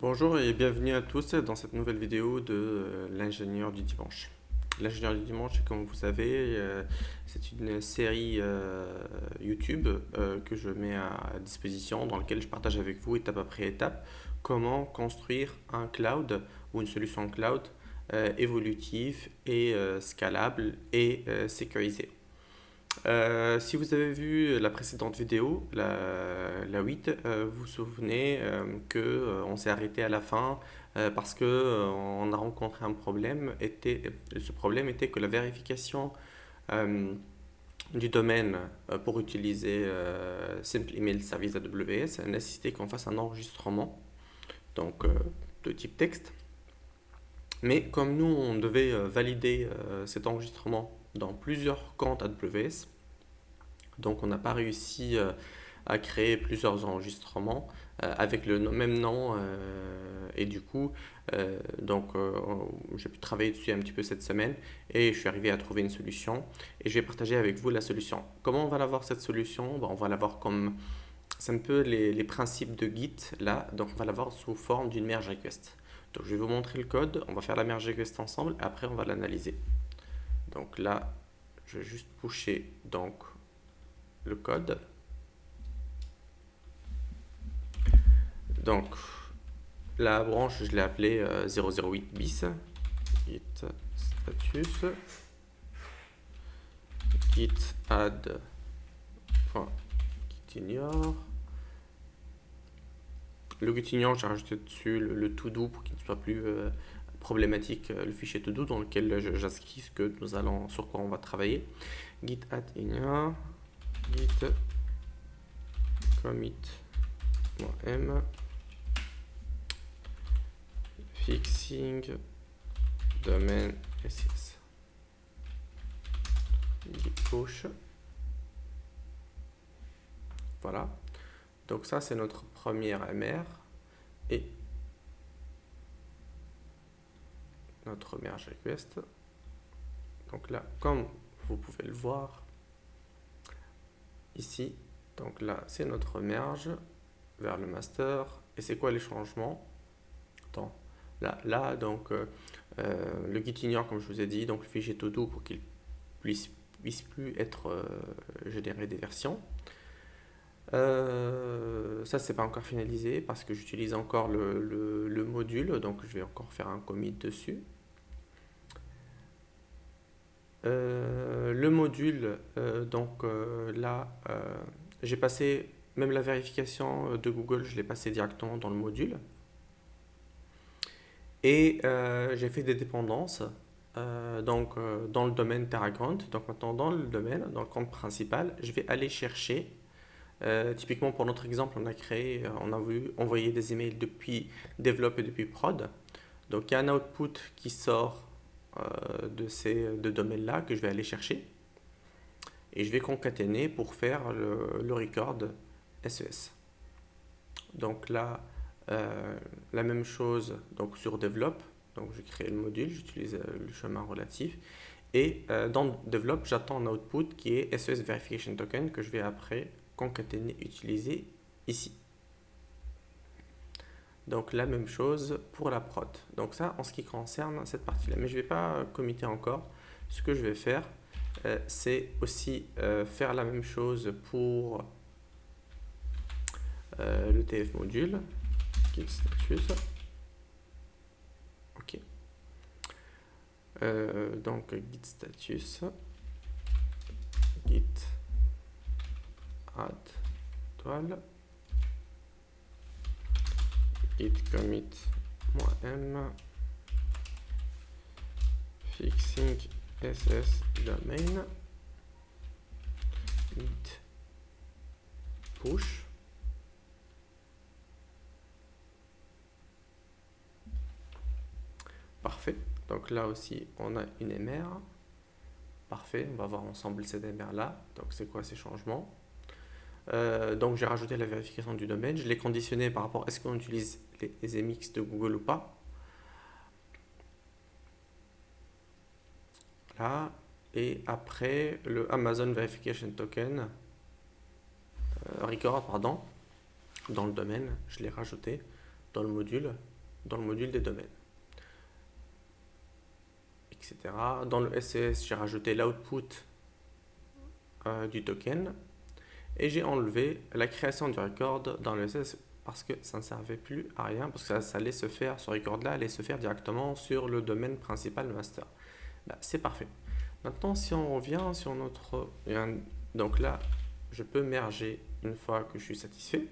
Bonjour et bienvenue à tous dans cette nouvelle vidéo de l'ingénieur du dimanche. L'ingénieur du dimanche, comme vous savez, c'est une série YouTube que je mets à disposition dans laquelle je partage avec vous étape après étape comment construire un cloud ou une solution cloud évolutive et scalable et sécurisée. Si vous avez vu la précédente vidéo, la 8, vous vous souvenez que on s'est arrêté à la fin parce que on a rencontré un problème. Ce problème était que la vérification euh, du domaine pour utiliser Simple Email Service AWS nécessitait qu'on fasse un enregistrement, donc de type texte. Mais comme nous, on devait valider cet enregistrement dans plusieurs comptes AWS, donc on n'a pas réussi à créer plusieurs enregistrements avec le même nom et du coup j'ai pu travailler dessus un petit peu cette semaine et je suis arrivé à trouver une solution et je vais partager avec vous la solution. Comment on va l'avoir cette solution? On va l'avoir comme c'est un peu les principes de Git là, donc on va l'avoir sous forme d'une merge request. Donc je vais vous montrer le code, on va faire la merge request ensemble, après on va l'analyser. Donc là, je vais juste pusher donc le code. Donc la branche, je l'ai appelée 008 bis, git status, git add, git ignore. Le git ignore, j'ai rajouté dessus le to do pour qu'il ne soit plus problématique, le fichier to do dans lequel j'inscris ce que nous allons, sur quoi on va travailler. Git add ignore, git commit.m, fixing domain SES, git push. Voilà. Donc ça, c'est notre première MR et notre merge request. Donc là, comme vous pouvez le voir ici, donc là, c'est notre merge vers le master. Et c'est quoi les changements? Attends, là donc le git ignore, comme je vous ai dit, donc le fichier todo pour qu'il puisse plus être généré des versions. Ça, c'est pas encore finalisé parce que j'utilise encore le module, donc je vais encore faire un commit dessus. Le module, là, j'ai passé, même la vérification de Google, je l'ai passé directement dans le module. Et j'ai fait des dépendances dans le domaine TerraGrant. Donc maintenant, dans le domaine, dans le compte principal, je vais aller chercher. Typiquement, pour notre exemple, on a créé, on a voulu envoyer des emails depuis develop et depuis prod. Donc il y a un output qui sort de ces deux domaines-là que je vais aller chercher. Et je vais concaténer pour faire le record SES. Donc là, la même chose donc sur develop. Donc je crée le module, j'utilise le chemin relatif. Et dans develop, j'attends un output qui est SES verification token que je vais après concaténer, utiliser ici. Donc la même chose pour la prod. Donc ça en ce qui concerne cette partie-là. Mais je ne vais pas committer encore. Ce que je vais faire, c'est aussi faire la même chose pour le TF module, git status. Ok. Donc git status, git add toile, git commit.m, fixing ss domain, git push. Parfait. Donc là aussi, on a une MR. Parfait. On va voir ensemble cette MR là. Donc c'est quoi ces changements? Donc j'ai rajouté la vérification du domaine. Je l'ai conditionné par rapport à est-ce qu'on utilise les MX de Google ou pas. Là. Et après, le Amazon Verification Token, record, pardon, dans le domaine, je l'ai rajouté. dans le module des domaines, etc. Dans le SES, j'ai rajouté l'output du token et j'ai enlevé la création du record dans le SES parce que ça ne servait plus à rien, parce que ça allait se faire, ce record-là allait se faire directement sur le domaine principal master. C'est parfait. Maintenant, si on revient sur notre... Donc là, je peux merger une fois que je suis satisfait.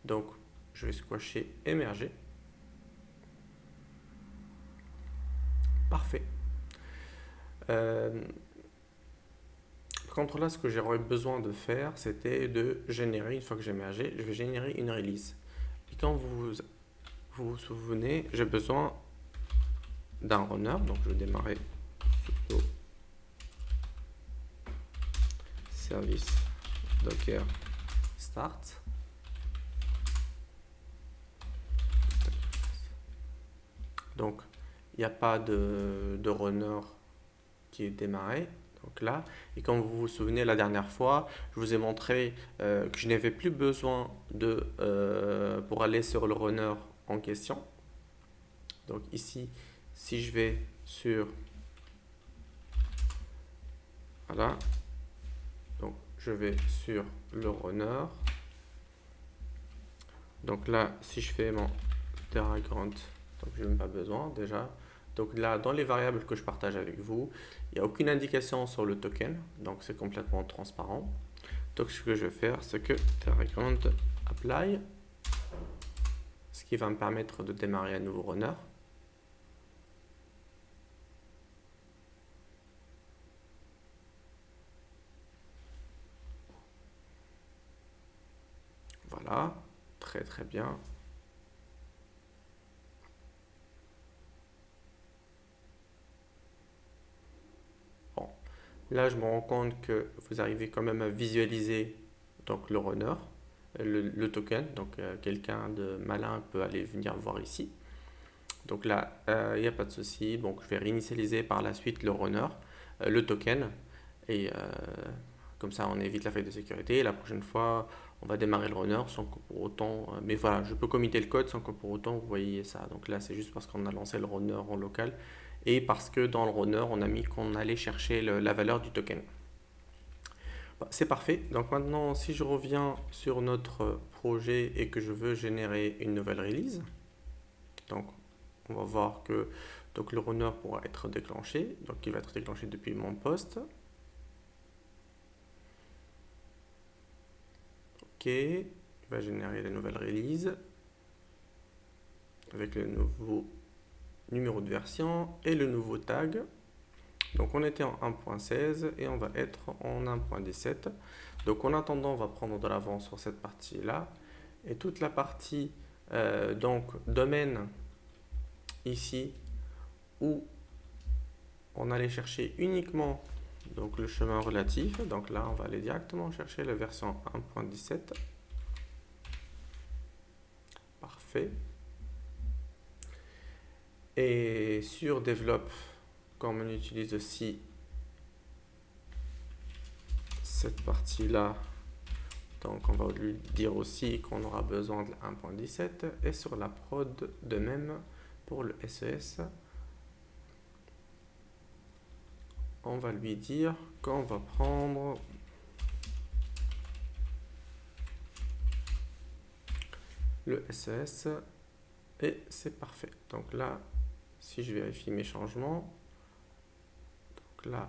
Donc, je vais squasher et merger. Parfait. Par contre, là, ce que j'aurais besoin de faire, c'était de générer, une fois que j'ai mergé, je vais générer une release. Et quand vous souvenez, j'ai besoin d'un runner. Donc, je vais démarrer sudo service docker start. Donc, il n'y a pas de runner qui est démarré. Donc là, et comme vous vous souvenez la dernière fois, je vous ai montré que je n'avais plus besoin pour aller sur le runner en question. Donc ici, si je vais sur... Voilà. Donc je vais sur le runner. Donc là, si je fais mon Terragrant, donc je n'ai même pas besoin déjà. Donc là, dans les variables que je partage avec vous, il n'y a aucune indication sur le token, donc c'est complètement transparent. Donc ce que je vais faire, c'est que Terragrant apply, ce qui va me permettre de démarrer un nouveau runner. Voilà, très très bien. Bon, là je me rends compte que vous arrivez quand même à visualiser donc le runner, le token. Donc quelqu'un de malin peut aller venir voir ici. Donc là, il n'y a pas de souci. Donc je vais réinitialiser par la suite le runner, le token, et comme ça on évite la faille de sécurité. Et la prochaine fois, on va démarrer le runner sans que pour autant... mais voilà, je peux committer le code sans que pour autant vous voyez ça. Donc là, c'est juste parce qu'on a lancé le runner en local et parce que dans le runner, on a mis qu'on allait chercher la valeur du token. C'est parfait. Donc maintenant, si je reviens sur notre projet et que je veux générer une nouvelle release, donc on va voir que donc, le runner pourra être déclenché. Donc il va être déclenché depuis mon poste. Ok, il va générer la nouvelle release avec le nouveau numéro de version et le nouveau tag. Donc on était en 1.16 et on va être en 1.17. Donc en attendant, on va prendre de l'avance sur cette partie-là. Et toute la partie donc domaine ici où on allait chercher uniquement donc le chemin relatif. Donc là, on va aller directement chercher la version 1.17. Parfait. Et sur Develop, comme on utilise aussi cette partie-là, donc on va lui dire aussi qu'on aura besoin de la 1.17. Et sur la prod, de même pour le SES, on va lui dire qu'on va prendre le SES et c'est parfait. Donc là, si je vérifie mes changements, donc là,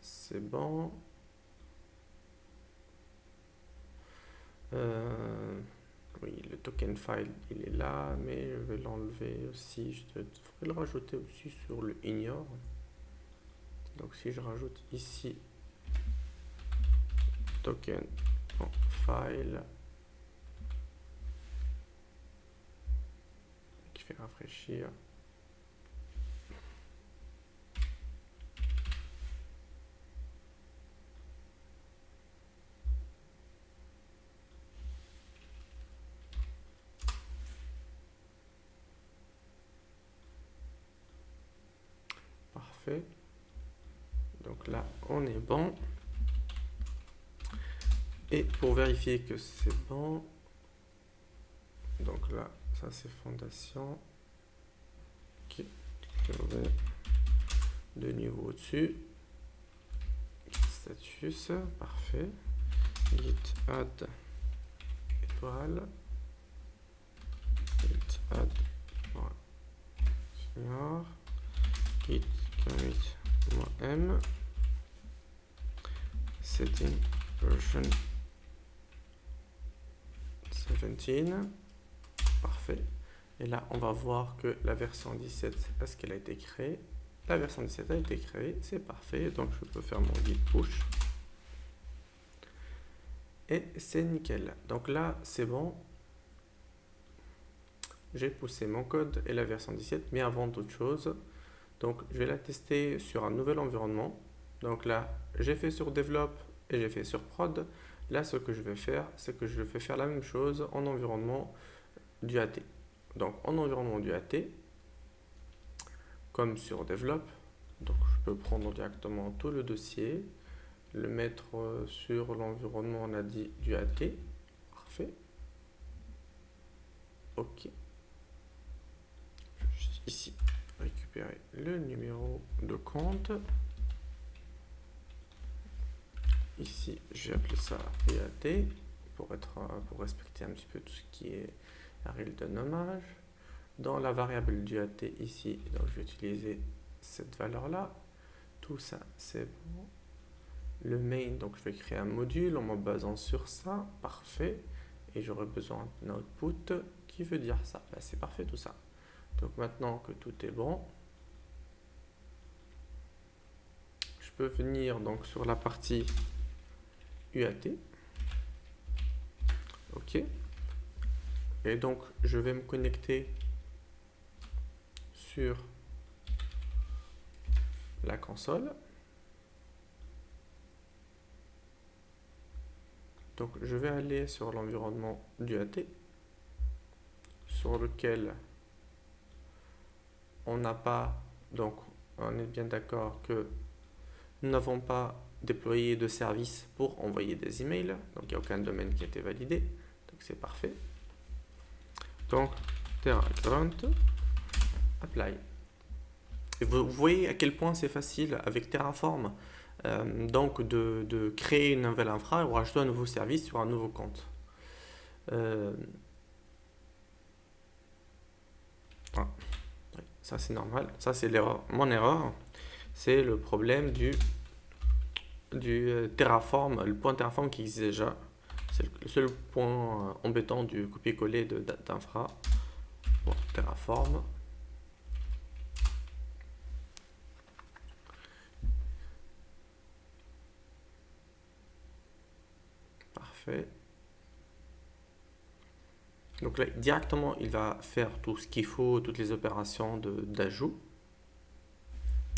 c'est bon. Oui, le token file, il est là, mais je vais l'enlever aussi. Je devrais le rajouter aussi sur le ignore. Donc si je rajoute ici token en file qui fait rafraîchir. Parfait. Donc là, on est bon. Et pour vérifier que c'est bon, Donc là, ça c'est fondation. Ok. Je vais de niveau au-dessus. Status, parfait. Git add étoile. Git add senior. Git commit -m. Setting version 17. Parfait. Et là, on va voir que la version 17, est-ce qu'elle a été créée? La version 17 a été créée, c'est parfait. Donc, je peux faire mon git push. Et c'est nickel. Donc là, c'est bon. J'ai poussé mon code et la version 17. Mais avant toute chose, donc je vais la tester sur un nouvel environnement. Donc là, j'ai fait sur develop et j'ai fait sur prod. Là, ce que je vais faire, c'est que je vais faire la même chose en environnement du AT. Donc en environnement du AT, comme sur develop, donc je peux prendre directement tout le dossier, le mettre sur l'environnement, on a dit, du AT. Parfait. Ok. Je vais juste ici récupérer le numéro de compte. Ici, je vais appeler ça UAT pour respecter un petit peu tout ce qui est règle de nommage. Dans la variable du AT ici, donc je vais utiliser cette valeur-là. Tout ça, c'est bon. Le main, donc je vais créer un module en me basant sur ça. Parfait. Et j'aurai besoin d'un output qui veut dire ça. Là, c'est parfait tout ça. Donc maintenant que tout est bon, je peux venir donc sur la partie UAT. Ok. Et donc, je vais me connecter sur la console. Donc, je vais aller sur l'environnement du AT, sur lequel on n'a pas, donc on est bien d'accord que nous n'avons pas déployé de service pour envoyer des emails. Donc, il n'y a aucun domaine qui a été validé. Donc, c'est parfait. Donc, Terra apply. Et vous voyez à quel point c'est facile avec Terraform donc de créer une nouvelle infra ou rajouter un nouveau service sur un nouveau compte. Ça c'est normal, ça c'est mon erreur, c'est le problème du Terraform, le point Terraform qui existe déjà. C'est le seul point embêtant du copier-coller d'infra. Bon, Terraform. Parfait. Donc là, directement, il va faire tout ce qu'il faut, toutes les opérations d'ajout.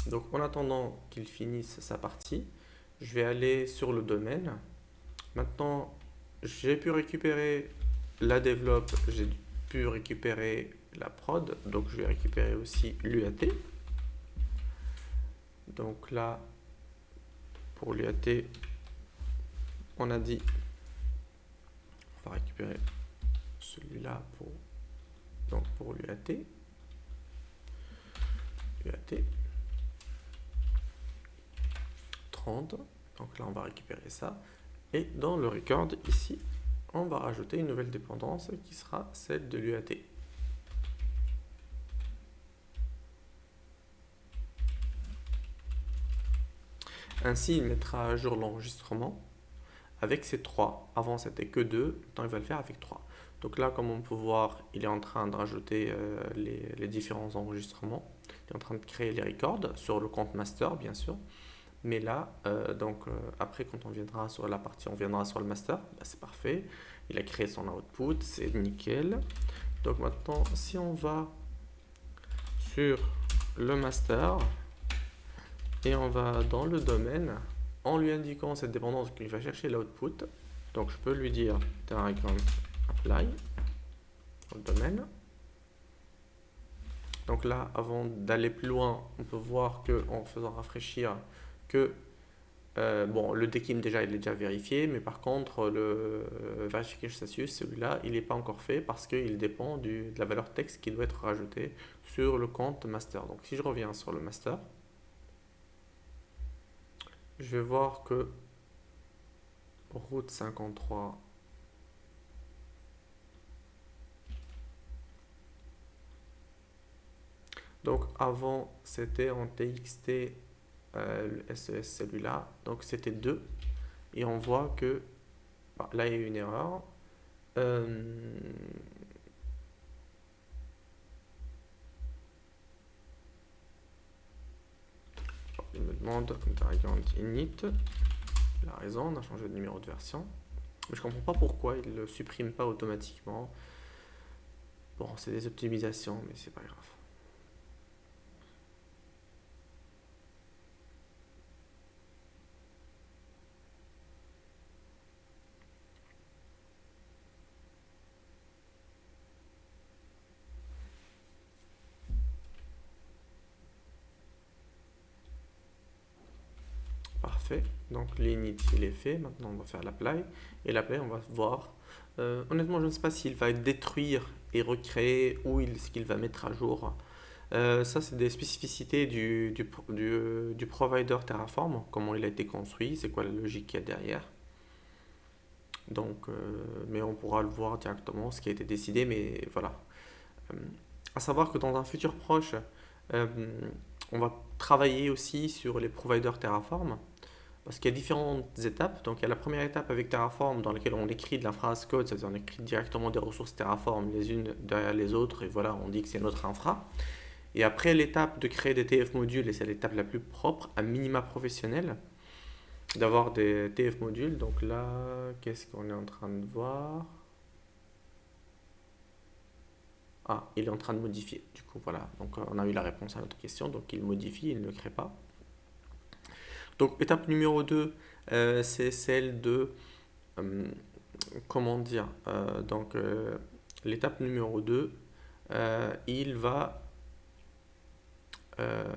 Donc en attendant qu'il finisse sa partie, je vais aller sur le domaine. Maintenant, j'ai pu récupérer la develop, j'ai pu récupérer la prod, donc je vais récupérer aussi l'UAT. Donc là, pour l'UAT, on a dit, on va récupérer celui-là pour l'UAT. UAT 30. Donc là, on va récupérer ça. Et dans le record, ici, on va rajouter une nouvelle dépendance qui sera celle de l'UAT. Ainsi, il mettra à jour l'enregistrement avec ces 3. Avant, c'était que 2. Maintenant, il va le faire avec 3. Donc là, comme on peut voir, il est en train de rajouter les différents enregistrements. Il est en train de créer les records sur le compte master, bien sûr. Mais là, après, quand on viendra sur la partie, on viendra sur le master, bah, c'est parfait. Il a créé son output, c'est nickel. Donc maintenant, si on va sur le master et on va dans le domaine, en lui indiquant cette dépendance qu'il va chercher l'output, donc je peux lui dire Terragram apply au domaine. Donc là, avant d'aller plus loin, on peut voir que en faisant rafraîchir que Bon, le DKIM déjà, il est déjà vérifié, mais par contre, le Verification Status, celui-là, il n'est pas encore fait parce qu'il dépend de la valeur texte qui doit être rajoutée sur le compte master. Donc, si je reviens sur le master, je vais voir que route 53, donc avant, c'était en TXT, le SES celui-là, donc c'était 2, et on voit que bah, là, il y a eu une erreur. Euh, il me demande variant init. Il a raison, on a changé de numéro de version. Mais je comprends pas pourquoi il ne le supprime pas automatiquement. Bon, c'est des optimisations, mais c'est pas grave. Parfait. Donc l'init il est fait. Maintenant on va faire l'apply. Et l'apply on va voir. Honnêtement je ne sais pas s'il va détruire et recréer ou ce qu'il va mettre à jour. Ça c'est des spécificités du provider Terraform. Comment il a été construit. C'est quoi la logique qu'il y a derrière. Donc, mais on pourra le voir directement ce qui a été décidé. Mais voilà. À savoir que dans un futur proche, euh, on va travailler aussi sur les providers Terraform. Parce qu'il y a différentes étapes. Donc, il y a la première étape avec Terraform dans laquelle on écrit de la phrase code, c'est-à-dire on écrit directement des ressources Terraform les unes derrière les autres, et voilà, on dit que c'est notre infra. Et après, l'étape de créer des TF modules, et c'est l'étape la plus propre, à minima professionnel, d'avoir des TF modules. Donc là, qu'est-ce qu'on est en train de voir? Ah, il est en train de modifier. Du coup, voilà. Donc, on a eu la réponse à notre question. Donc, il modifie, il ne crée pas. Donc, étape numéro 2, c'est celle de euh, comment dire, l'étape numéro 2, il va, euh,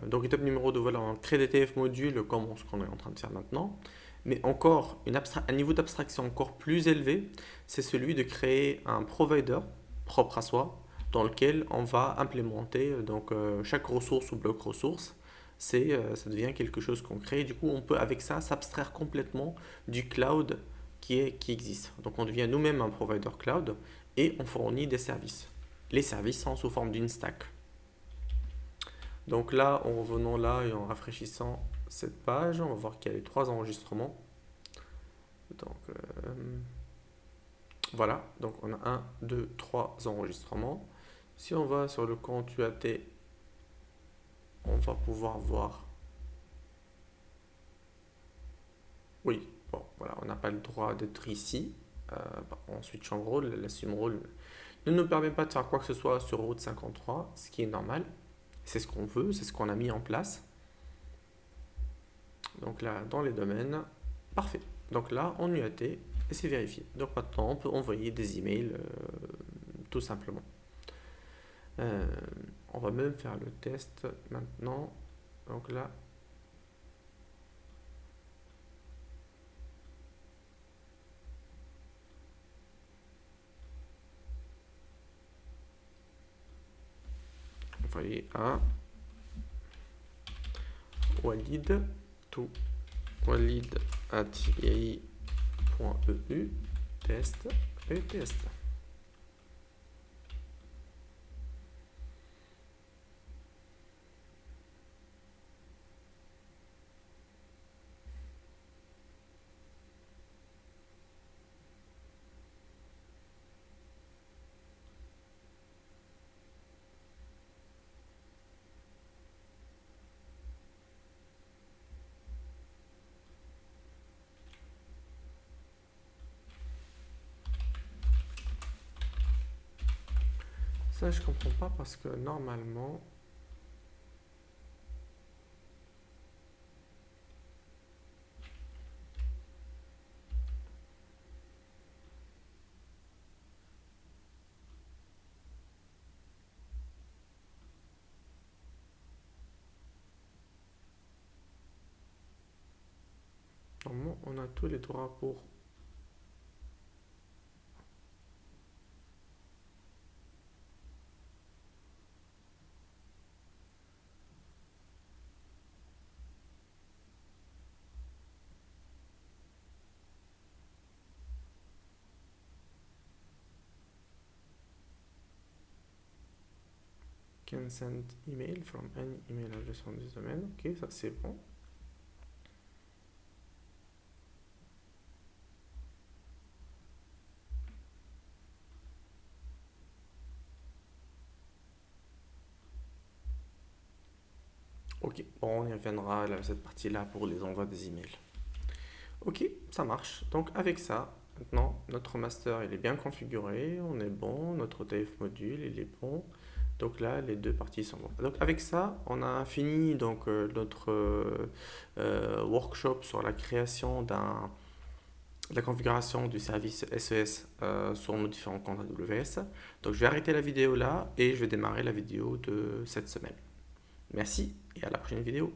donc étape numéro 2, voilà, on crée des TF modules comme ce qu'on est en train de faire maintenant, mais encore un niveau d'abstraction encore plus élevé, c'est celui de créer un provider propre à soi dans lequel on va implémenter chaque ressource ou bloc ressource. Ça devient quelque chose qu'on crée. Du coup, on peut avec ça s'abstraire complètement du cloud qui existe. Donc, on devient nous-mêmes un provider cloud et on fournit des services. Les services sont sous forme d'une stack. Donc là, en revenant là et en rafraîchissant cette page, on va voir qu'il y a les 3 enregistrements. Donc voilà, donc on a 1, 2, 3 enregistrements. Si on va sur le compte UAT, on va pouvoir voir. Oui, bon, voilà, on n'a pas le droit d'être ici. En switchant rôle, l'assume rôle ne nous permet pas de faire quoi que ce soit sur route 53, ce qui est normal. C'est ce qu'on veut, c'est ce qu'on a mis en place. Donc là, dans les domaines, parfait. Donc là, on UAT et c'est vérifié. Donc maintenant, on peut envoyer des emails tout simplement. On va même faire le test maintenant. Donc là, envoyer à Walid to walid@i.eu test et test. Ça, je comprends pas parce que normalement, a tous les droits pour can send email from any email address on this domain. Ok, ça c'est bon. Ok, bon, on y reviendra à cette partie-là pour les envois des emails. Ok, ça marche. Donc avec ça, maintenant, notre master il est bien configuré, on est bon, notre TF module il est bon. Donc là, les deux parties sont bonnes. Donc avec ça, on a fini donc notre workshop sur la création de la configuration du service SES sur nos différents comptes AWS. Donc je vais arrêter la vidéo là et je vais démarrer la vidéo de cette semaine. Merci et à la prochaine vidéo.